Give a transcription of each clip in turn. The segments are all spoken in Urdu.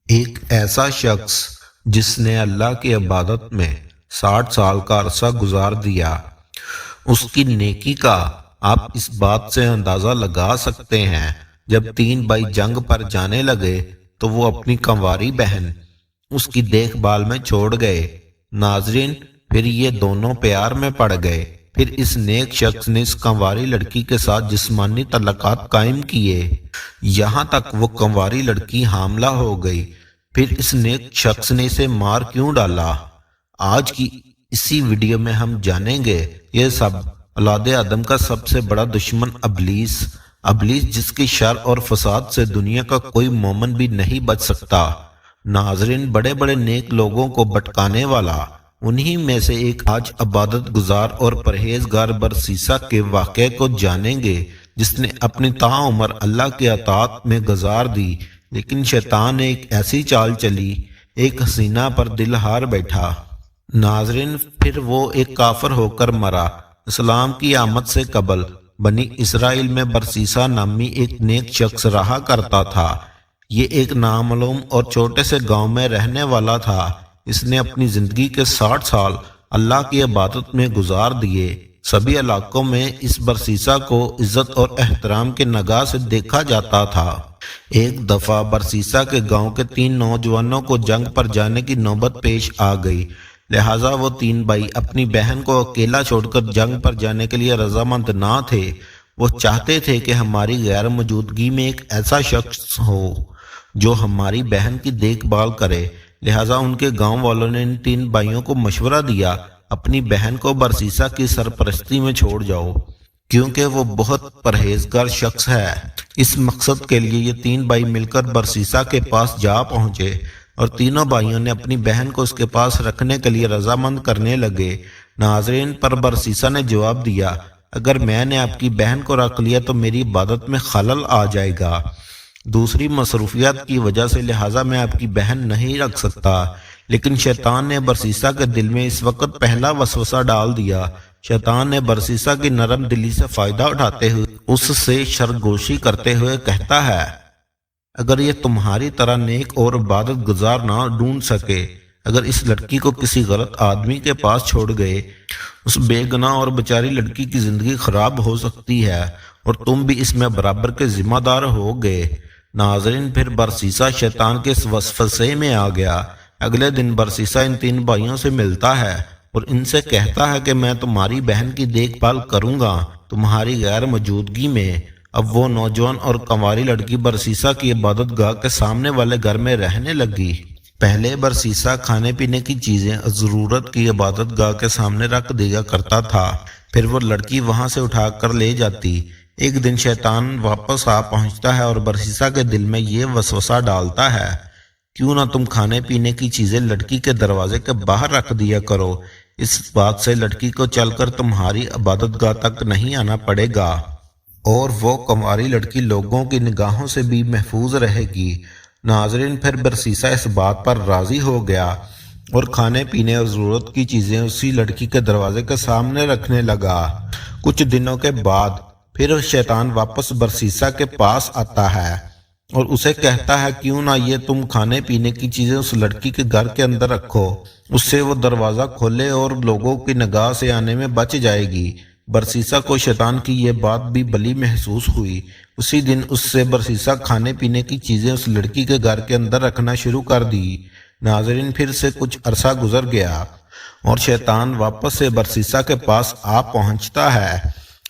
ایک ایسا شخص جس نے اللہ کی عبادت میں 60 سال کا عرصہ گزار دیا، اس کی نیکی کا آپ اس بات سے اندازہ لگا سکتے ہیں جب 3 بھائی جنگ پر جانے لگے تو وہ اپنی کنواری بہن اس کی دیکھ بھال میں چھوڑ گئے۔ ناظرین، پھر یہ دونوں پیار میں پڑ گئے۔ پھر اس نیک شخص نے اس کنواری لڑکی کے ساتھ جسمانی تعلقات قائم کیے، یہاں تک وہ کنواری لڑکی حاملہ ہو گئی۔ پھر اس نیک شخص نے اسے مار کیوں ڈالا؟ آج کی اسی ویڈیو میں ہم جانیں گے یہ سب۔ اولاد آدم کا سب سے بڑا دشمن ابلیس جس کی شر اور فساد سے دنیا کا کوئی مومن بھی نہیں بچ سکتا۔ ناظرین، بڑے بڑے نیک لوگوں کو بھٹکانے والا انہی میں سے ایک آج عبادت گزار اور پرہیزگار برسیسا کے واقعے کو جانیں گے، جس نے اپنی تعمر اللہ کے اطاعت میں گزار دی، لیکن شیطان نے ایک ایسی چال چلی، ایک حسینہ پر دل ہار بیٹھا۔ ناظرین، پھر وہ ایک کافر ہو کر مرا۔ اسلام کی آمد سے قبل بنی اسرائیل میں برسیسا نامی ایک نیک شخص رہا کرتا تھا۔ یہ ایک نامعلوم اور چھوٹے سے گاؤں میں رہنے والا تھا۔ اس نے اپنی زندگی کے 60 سال اللہ کی عبادت میں گزار دیے۔ سبھی علاقوں میں اس برسیسا کو عزت اور احترام کے نگاہ سے دیکھا جاتا تھا۔ ایک دفعہ برسیسا کے گاؤں کے 3 نوجوانوں کو جنگ پر جانے کی نوبت پیش آ گئی، لہٰذا وہ 3 بھائی اپنی بہن کو اکیلا چھوڑ کر جنگ پر جانے کے لیے رضامند نہ تھے۔ وہ چاہتے تھے کہ ہماری غیر موجودگی میں ایک ایسا شخص ہو جو ہماری بہن کی دیکھ بھال کرے، لہٰذا ان کے گاؤں والوں نے ان 3 بھائیوں کو مشورہ دیا، اپنی بہن کو برسیسا کی سرپرستی میں چھوڑ جاؤ، کیونکہ وہ بہت پرہیزگار شخص ہے۔ اس مقصد کے لیے یہ 3 بھائی مل کر برسیسا کے پاس جا پہنچے اور تینوں بھائیوں نے اپنی بہن کو اس کے پاس رکھنے کے لیے رضامند کرنے لگے۔ ناظرین، پر برسیسا نے جواب دیا، اگر میں نے آپ کی بہن کو رکھ لیا تو میری عبادت میں خلل آ جائے گا، دوسری مصروفیات کی وجہ سے، لہٰذا میں آپ کی بہن نہیں رکھ سکتا۔ لیکن شیطان نے برسیسا کے دل میں اس وقت پہلا وسوسہ ڈال دیا۔ شیطان نے برسیسا کی نرم دلی سے فائدہ اٹھاتے ہوئے اس سے شرگوشی کرتے ہوئے کہتا ہے، اگر یہ تمہاری طرح نیک اور عبادت گزار نہ ڈھونڈ سکے، اگر اس لڑکی کو کسی غلط آدمی کے پاس چھوڑ گئے، اس بے گناہ اور بیچاری لڑکی کی زندگی خراب ہو سکتی ہے اور تم بھی اس میں برابر کے ذمہ دار ہو گے۔ ناظرین، پھر برسیسا شیطان کے اس وسوسے میں آ گیا۔ اگلے دن برسیسا ان 3 بھائیوں سے ملتا ہے اور ان سے کہتا ہے کہ میں تمہاری بہن کی دیکھ بھال کروں گا تمہاری غیر موجودگی میں۔ اب وہ نوجوان اور کنواری لڑکی برسیسا کی عبادت گاہ کے سامنے والے گھر میں رہنے لگی۔ پہلے برسیسا کھانے پینے کی چیزیں ضرورت کی عبادت گاہ کے سامنے رکھ دیا کرتا تھا، پھر وہ لڑکی وہاں سے اٹھا کر لے جاتی۔ ایک دن شیطان واپس آ پہنچتا ہے اور برسیسا کے دل میں یہ وسوسہ ڈالتا ہے، کیوں نہ تم کھانے پینے کی چیزیں لڑکی کے دروازے کے باہر رکھ دیا کرو، اس بات سے لڑکی کو چل کر تمہاری عبادت گاہ تک نہیں آنا پڑے گا اور وہ کنواری لڑکی لوگوں کی نگاہوں سے بھی محفوظ رہے گی۔ ناظرین، پھر برسیسا اس بات پر راضی ہو گیا اور کھانے پینے اور ضرورت کی چیزیں اسی لڑکی کے دروازے کے سامنے رکھنے لگا۔ کچھ دنوں کے بعد پھر شیطان واپس برسیسا کے پاس آتا ہے اور اسے کہتا ہے، کیوں نہ یہ تم کھانے پینے کی چیزیں اس لڑکی کے گھر کے اندر رکھو، اس سے وہ دروازہ کھولے اور لوگوں کی نگاہ سے آنے میں بچ جائے گی۔ برسیسا کو شیطان کی یہ بات بھی بھلی محسوس ہوئی۔ اسی دن اس سے برسیسا کھانے پینے کی چیزیں اس لڑکی کے گھر کے اندر رکھنا شروع کر دی۔ ناظرین، پھر سے کچھ عرصہ گزر گیا اور شیطان واپس سے برسیسا کے پاس آ پہنچتا ہے۔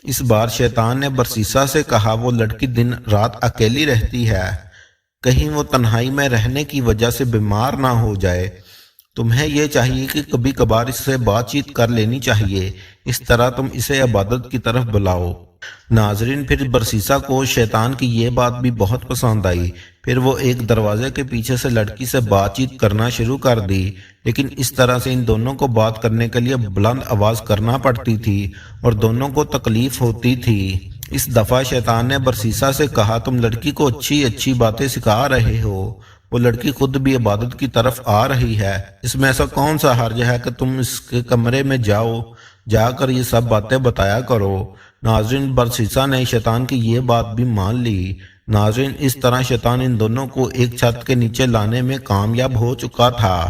اس بار شیطان نے برسیسا سے کہا، وہ لڑکی دن رات اکیلی رہتی ہے، کہیں وہ تنہائی میں رہنے کی وجہ سے بیمار نہ ہو جائے، تمہیں یہ چاہیے کہ کبھی کبھار اس سے بات چیت کر لینی چاہیے، اس طرح تم اسے عبادت کی طرف بلاؤ۔ ناظرین، پھر برسیسا کو شیطان کی یہ بات بھی بہت پسند آئی۔ پھر وہ ایک دروازے کے پیچھے سے لڑکی سے بات چیت کرنا شروع کر دی، لیکن اس طرح سے ان دونوں کو بات کرنے کے لیے بلند آواز کرنا پڑتی تھی اور دونوں کو تکلیف ہوتی تھی۔ اس دفعہ شیطان نے برسیسا سے کہا، تم لڑکی کو اچھی اچھی باتیں سکھا رہے ہو، وہ لڑکی خود بھی عبادت کی طرف آ رہی ہے، اس میں ایسا کون سا حرج ہے کہ تم اس کے کمرے میں جا کر یہ سب باتیں بتایا کرو۔ ناظرین، برسیسا نے شیطان کی یہ بات بھی مان لی۔ ناظرین اس طرح شیطان ان دونوں کو ایک چھت کے نیچے لانے میں کامیاب ہو چکا تھا۔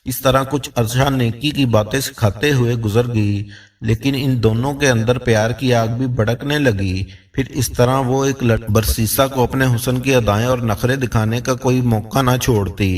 اس طرح کچھ عرصہ نیکی کی باتیں سکھاتے ہوئے گزر گئی، لیکن ان دونوں کے اندر پیار کی آگ بھی بھڑکنے لگی۔ پھر اس طرح وہ ایک برسیسا کو اپنے حسن کی ادائیں اور نخرے دکھانے کا کوئی موقع نہ چھوڑتی۔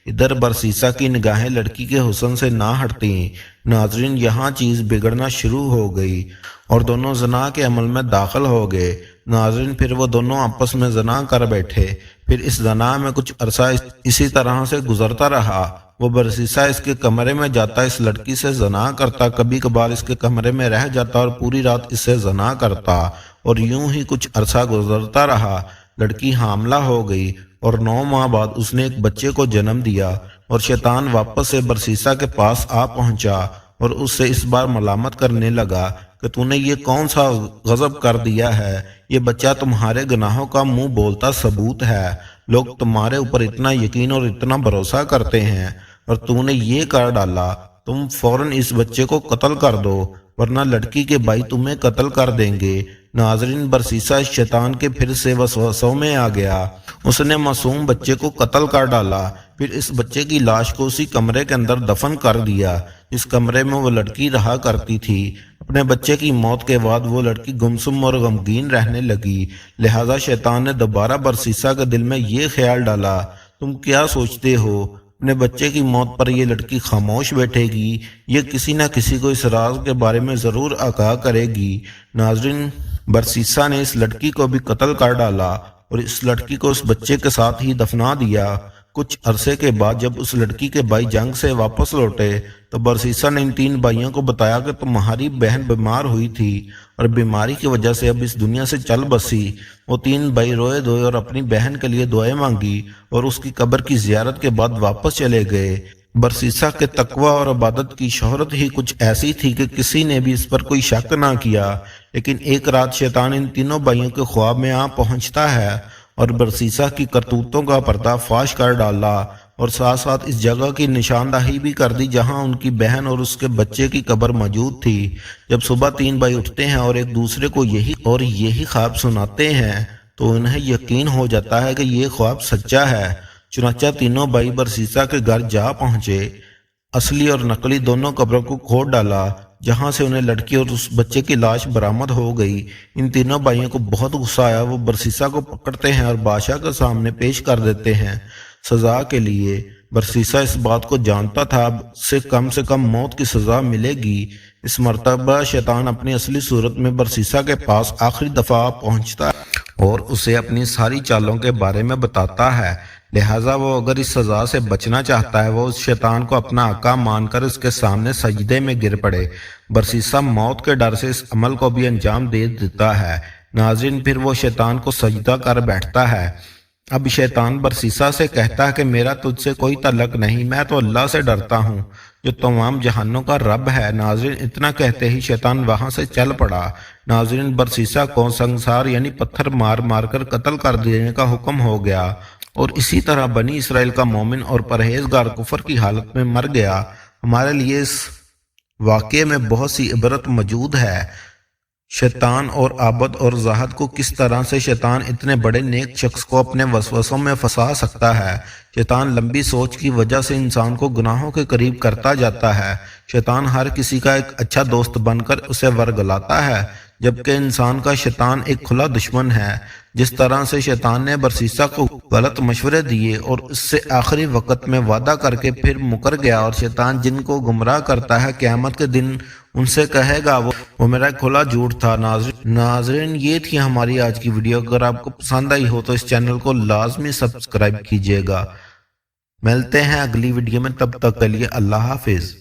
ادھر برسیسا کی نگاہیں لڑکی کے حسن سے نہ ہٹتی۔ ناظرین یہاں چیز بگڑنا شروع ہو گئی اور دونوں زنا کے عمل میں داخل ہو گئے۔ ناظرین پھر وہ دونوں آپس میں زنا کر بیٹھے۔ پھر اس زنا میں کچھ عرصہ اسی طرح سے گزرتا رہا۔ وہ برسیسا اس کے کمرے میں جاتا، اس لڑکی سے زنا کرتا، کبھی کبھار اس کے کمرے میں رہ جاتا اور پوری رات اس سے زنا کرتا، اور یوں ہی کچھ عرصہ گزرتا رہا۔ لڑکی حاملہ ہو گئی اور 9 ماہ بعد اس نے ایک بچے کو جنم دیا، اور شیطان واپس سے برسیسا کے پاس آ پہنچا اور اس سے اس بار ملامت کرنے لگا کہ تو نے یہ کون سا غضب کر دیا ہے؟ یہ بچہ تمہارے گناہوں کا منہ بولتا ثبوت ہے۔ لوگ تمہارے اوپر اتنا یقین اور اتنا بھروسہ کرتے ہیں اور تو نے یہ کر ڈالا۔ تم فوراً اس بچے کو قتل کر دو، ورنہ لڑکی کے بھائی تمہیں قتل کر دیں گے۔ ناظرین برسیسا شیطان کے پھر سے وسوسوں میں آ گیا۔ اس نے معصوم بچے کو قتل کر ڈالا، پھر اس بچے کی لاش کو اسی کمرے کے اندر دفن کر دیا جس کمرے میں وہ لڑکی رہا کرتی تھی۔ اپنے بچے کی موت کے بعد وہ لڑکی گمسم اور غمگین رہنے لگی، لہذا شیطان نے دوبارہ برسیسا کے دل میں یہ خیال ڈالا، تم کیا سوچتے ہو اپنے بچے کی موت پر یہ لڑکی خاموش بیٹھے گی؟ یہ کسی نہ کسی کو اس راز کے بارے میں ضرور آگاہ کرے گی۔ ناظرین برسیسا نے اس لڑکی کو بھی قتل کر ڈالا اور اس لڑکی کو اس بچے کے ساتھ ہی دفنا دیا۔ کچھ عرصے کے بعد جب اس لڑکی کے بھائی جنگ سے واپس لوٹے تو برسیسا نے ان 3 بھائیوں کو بتایا کہ تمہاری بہن بیمار ہوئی تھی اور بیماری کی وجہ سے اب اس دنیا سے چل بسی۔ وہ 3 بھائی روئے دھوئے اور اپنی بہن کے لیے دعائیں مانگی اور اس کی قبر کی زیارت کے بعد واپس چلے گئے۔ برسیسا کے تقوی اور عبادت کی شہرت ہی کچھ ایسی تھی کہ کسی نے بھی اس پر کوئی شک نہ کیا، لیکن ایک رات شیطان ان تینوں بھائیوں کے خواب میں آ پہنچتا ہے اور برسیسا کی کرتوتوں کا پردہ فاش کر ڈالا اور ساتھ ساتھ اس جگہ کی نشاندہی بھی کر دی جہاں ان کی بہن اور اس کے بچے کی قبر موجود تھی۔ جب صبح 3 بھائی اٹھتے ہیں اور ایک دوسرے کو یہی خواب سناتے ہیں تو انہیں یقین ہو جاتا ہے کہ یہ خواب سچا ہے۔ چنانچہ تینوں بھائی برسیسا کے گھر جا پہنچے، اصلی اور نقلی دونوں قبروں کو کھود ڈالا جہاں سے انہیں لڑکی اور اس بچے کی لاش برآمد ہو گئی۔ ان تینوں بھائیوں کو بہت غصہ آیا، وہ برسیسا کو پکڑتے ہیں اور بادشاہ کے سامنے پیش کر دیتے ہیں سزا کے لیے۔ برسیسا اس بات کو جانتا تھا اب سے کم موت کی سزا ملے گی۔ اس مرتبہ شیطان اپنی اصلی صورت میں برسیسا کے پاس آخری دفعہ پہنچتا ہے اور اسے اپنی ساری چالوں کے بارے میں بتاتا ہے، لہٰذا وہ اگر اس سزا سے بچنا چاہتا ہے وہ اس شیطان کو اپنا آقا مان کر اس کے سامنے سجدے میں گر پڑے۔ برسیسا موت کے ڈر سے اس عمل کو بھی انجام دے دیتا ہے۔ ناظرین پھر وہ شیطان کو سجدہ کر بیٹھتا ہے۔ اب شیطان برسیسا سے کہتا ہے کہ میرا تجھ سے کوئی تعلق نہیں، میں تو اللہ سے ڈرتا ہوں جو تمام جہانوں کا رب ہے۔ ناظرین اتنا کہتے ہی شیطان وہاں سے چل پڑا۔ ناظرین برسیسا کو سنگسار یعنی پتھر مار مار کر قتل کر دینے کا حکم ہو گیا اور اسی طرح بنی اسرائیل کا مومن اور پرہیزگار کفر کی حالت میں مر گیا۔ ہمارے لیے اس واقعے میں بہت سی عبرت موجود ہے۔ شیطان اور عابد اور زاہد کو کس طرح سے شیطان اتنے بڑے نیک شخص کو اپنے وسوسوں میں پھنسا سکتا ہے۔ شیطان لمبی سوچ کی وجہ سے انسان کو گناہوں کے قریب کرتا جاتا ہے۔ شیطان ہر کسی کا ایک اچھا دوست بن کر اسے ورگلاتا ہے، جبکہ انسان کا شیطان ایک کھلا دشمن ہے۔ جس طرح سے شیطان نے برسیسا کو غلط مشورے دیے اور اس سے آخری وقت میں وعدہ کر کے پھر مکر گیا، اور شیطان جن کو گمراہ کرتا ہے قیامت کے دن ان سے کہے گا وہ میرا کھلا جھوٹ تھا۔ ناظرین یہ تھی ہماری آج کی ویڈیو۔ اگر آپ کو پسند آئی ہو تو اس چینل کو لازمی سبسکرائب کیجیے گا۔ ملتے ہیں اگلی ویڈیو میں، تب تک کے لیے اللہ حافظ۔